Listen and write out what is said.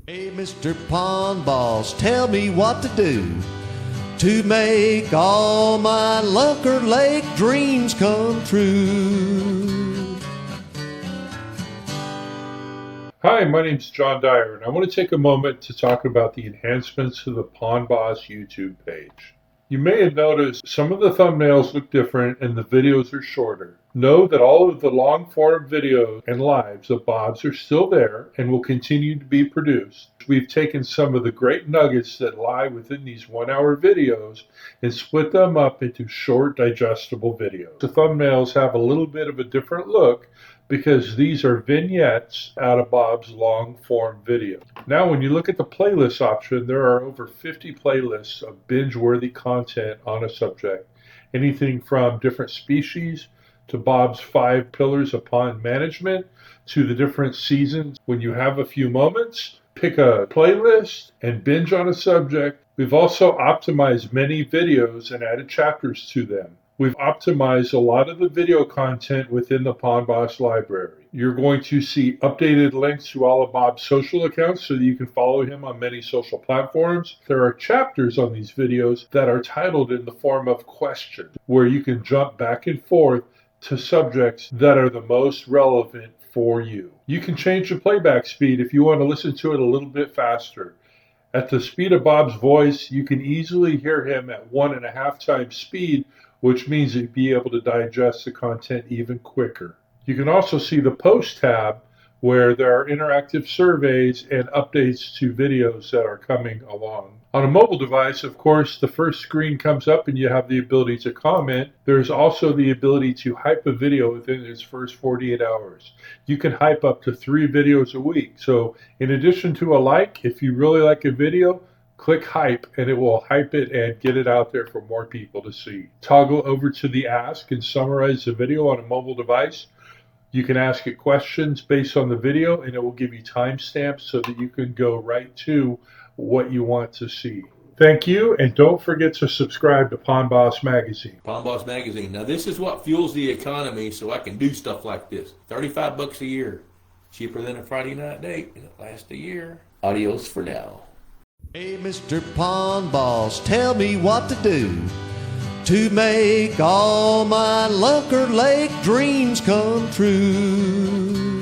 Hey, Mr. Pond Boss, tell me what to do to make all my Lunker Lake dreams come true. Hi, my name's John Dyer, and I want to take a moment to talk about the enhancements to the Pond Boss YouTube page. You may have noticed some of the thumbnails look different and the videos are shorter. Know that all of the long-form videos and lives of Bob's are still there and will continue to be produced. We've taken some of the great nuggets that lie within these one-hour videos and split them up into short, digestible videos. The thumbnails have a little bit of a different look because these are vignettes out of Bob's long-form video. Now, when you look at the playlist option, there are over 50 playlists of binge-worthy content on a subject. Anything from different species to Bob's 5 pillars of pond management to the different seasons. When you have a few moments, pick a playlist and binge on a subject. We've also optimized many videos and added chapters to them. We've optimized a lot of the video content within the Pond Boss library. You're going to see updated links to all of Bob's social accounts so that you can follow him on many social platforms. There are chapters on these videos that are titled in the form of questions, where you can jump back and forth to subjects that are the most relevant for you. You can change the playback speed if you want to listen to it a little bit faster. At the speed of Bob's voice, you can easily hear him at 1.5 times speed, which means you'll be able to digest the content even quicker. You can also see the post tab where there are interactive surveys and updates to videos that are coming along. On a mobile device, of course, the first screen comes up and you have the ability to comment. There's also the ability to hype a video within its first 48 hours. You can hype up to 3 videos a week. So in addition to a like, if you really like a video, click hype and it will hype it and get it out there for more people to see. Toggle over to the ask and summarize the video on a mobile device. You can ask it questions based on the video and it will give you timestamps so that you can go right to what you want to see. Thank you, and don't forget to subscribe to Pond Boss Magazine. Pond Boss Magazine. Now this is what fuels the economy so I can do stuff like this. $35 a year. Cheaper than a Friday night date and it lasts a year. Adios for now. Hey, Mr. Pond Boss, tell me what to do to make all my Lunker Lake dreams come true.